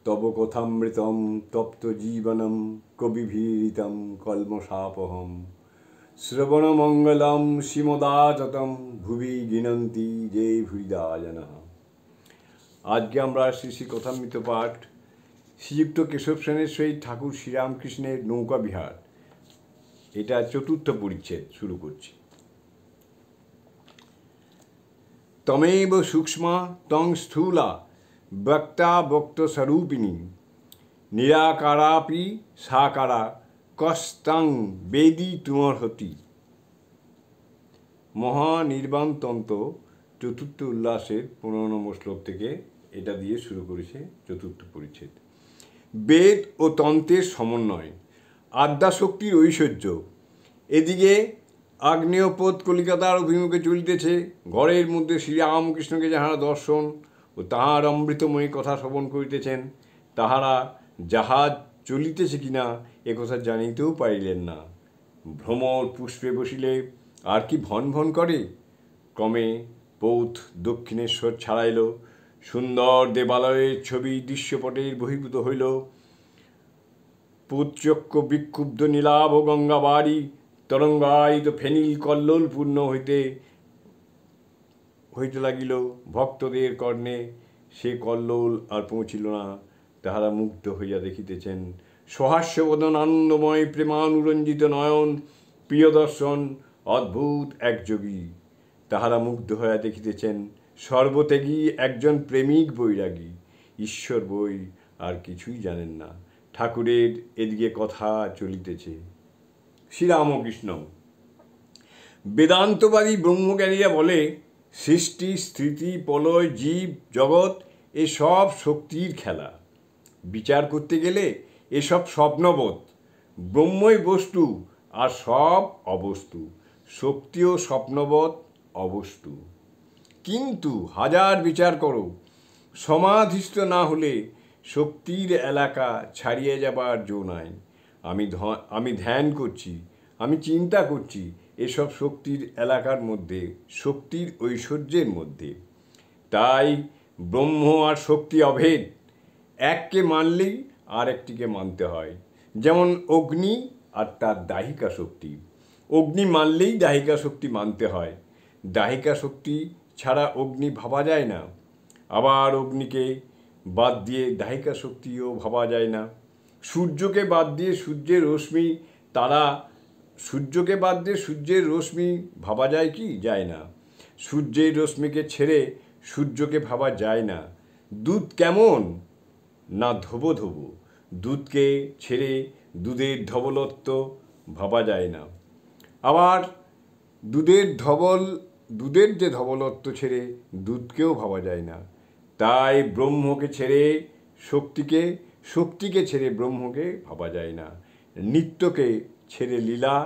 তব কথামৃতম তপ্ত জীবনম কবিভীরিতম কলমশাপহম শ্রবণমঙ্গলম শ্রীমদাততম ভুবি গিনন্তি যে ভুরিদা জনঃ। আজকে আমরা শ্রী শ্রী কথামৃত পাঠ শ্রীযুক্ত কেশব সেনের সহিত ঠাকুর শ্রীরামকৃষ্ণের নৌকা বিহার, এটা চতুর্থ পরিচ্ছেদ শুরু করছি। তমেব সূক্ষ্মা তং স্থূলা বক্তা বক্ত স্বরূপিণী নিরাকারাপি সাকারা কস্তাং বেদি তুমর্হতি। মহানির্বাণতন্ত্র চতুর্থ উল্লাসের 15 নম্বর শ্লোক থেকে এটা দিয়ে শুরু করেছে চতুর্থ পরিচ্ছেদ। বেদ ও তন্ত্রের সমন্বয়, আদ্যাশক্তির ঐশ্বর্য। এদিকে আগ্নেয়পথ কলিকাতার অভিমুখে চলিতেছে। ঘরের মধ্যে শ্রীরামকৃষ্ণকে যাহারা দর্শন ও তাহার অমৃতময়ী কথা শ্রবণ করিতেছেন, তাহারা জাহাজ চলিতেছে কিনা একথা জানিতেও পারিলেন না। ভ্রমর পুষ্পে বসিলে আর কি ভন ভন করে। ক্রমে পৌথ দক্ষিণেশ্বর ছাড়াইল। সুন্দর দেবালয়ের ছবি দৃশ্যপটের বহির্ভূত হইল। পুত্রক্ষ বিক্ষুব্ধ নীলাভ গঙ্গাবাড়ি তরঙ্গায়িত ফেনিল কল্লোল পূর্ণ হইতে লাগিল। ভক্তদের কর্ণে সে কল্লোল আর পৌঁছিল না। তাহারা মুগ্ধ হইয়া দেখিতেছেন সহাস্যবদন, আনন্দময় প্রেমানুরঞ্জিত নয়ন, প্রিয় দর্শন, অদ্ভুত এক যোগী। তাহারা মুগ্ধ হইয়া দেখিতেছেন সর্বত্যাগী একজন প্রেমিক বৈরাগী। ঈশ্বর বই আর কিছুই জানেন না। ঠাকুরের এদিকে কথা চলিতেছে। শ্রীরামকৃষ্ণ বেদান্তবাদী ব্রহ্মজ্ঞানীরা বলে সৃষ্টি, স্থিতি, প্রলয়, জীব জগৎ এসব শক্তির খেলা। বিচার করতে গেলে এসব স্বপ্নবোধ। ব্রহ্মই বস্তু আর সব অবস্তু। শক্তিও স্বপ্নবোধ, অবস্তু। কিন্তু হাজার বিচার করো, সমাধিস্থ না হলে শক্তির এলাকা ছাড়িয়ে যাবার জো নাই। আমি ধ্যান করছি, আমি চিন্তা করছি এসব শক্তির এলাকার মধ্যে, শক্তির ঐশ্বর্যের মধ্যে। তাই ব্রহ্ম আর শক্তি অভেদ। এককে মানলেই আর একটিকে মানতে হয়। যেমন অগ্নি আর তার দাহিকা শক্তি। অগ্নি মানলেই দাহিকা শক্তি মানতে হয়। দাহিকা শক্তি ছাড়া অগ্নি ভাবা যায় না। আবার অগ্নিকে বাদ দিয়ে দাহিকা শক্তিও ভাবা যায় না। সূর্যকে বাদ দিয়ে সূর্যের রশ্মি, সূর্যকে বাদ দিয়ে সূর্যের রশ্মি ভাবা যায় কি? যায় না। সূর্যের রশ্মিকে ছেড়ে সূর্যকে ভাবা যায় না। দুধ কেমন না ধোবো ধোবো, দুধকে ছেড়ে দুধের ধবলত্ব ভাবা যায় না। আবার দুধের যে ধবলত্ব ছেড়ে দুধকেও ভাবা যায় না। তাই ব্রহ্মকে ছেড়ে শক্তিকে, শক্তিকে ছেড়ে ব্রহ্মকে ভাবা যায় না। নিত্যকে ছেড়ে লীলা,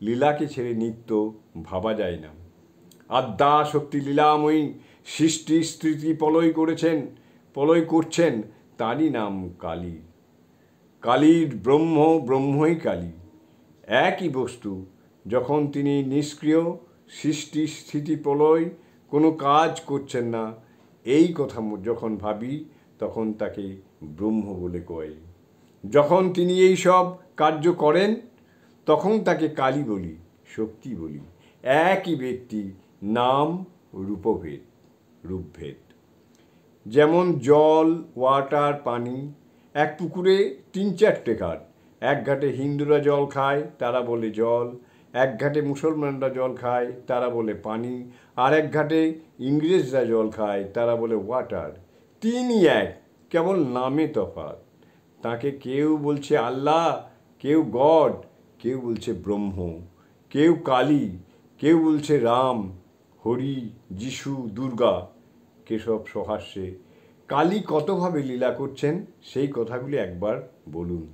লীলাকে ছেড়ে নিত্য ভাবা যায় না। আদ্যা শক্তি লীলাময়ী সৃষ্টি স্থিতি প্রলয় করছেন, তারই নাম কালী। কালীর ব্রহ্ম, ব্রহ্মই কালী, একই বস্তু। যখন তিনি নিষ্ক্রিয়, সৃষ্টি স্থিতি প্রলয় কোনো কাজ করছেন না, এই কথা যখন ভাবি তখন তাকে ব্রহ্ম বলে কয়। যখন তিনি এই সব কার্য করেন তখন তাকে কালী বলি, শক্তি বলি। একই ব্যক্তি, নাম রূপভেদ। যেমন জল, ওয়াটার, পানি। এক পুকুরে 3-4টে ঘাট। এক ঘাটে হিন্দুরা জল খায়, তারা বলে জল। এক ঘাটে মুসলমানরা জল খায়, তারা বলে পানি। আর এক ঘাটে ইংরেজরা জল খায়, তারা বলে ওয়াটার। তিনই এক, কেবল নামে তফাৎ। তাকে কেউ বলছে আল্লাহ, কেউ গড, কেউ বলছে ব্রহ্ম, কেউ কালী, কেউ বলছে রাম, হরি, যিশু, দুর্গা। কেশব সহাস্যে কালী কতভাবে লীলা করছেন সেই কথাগুলি একবার বলুন।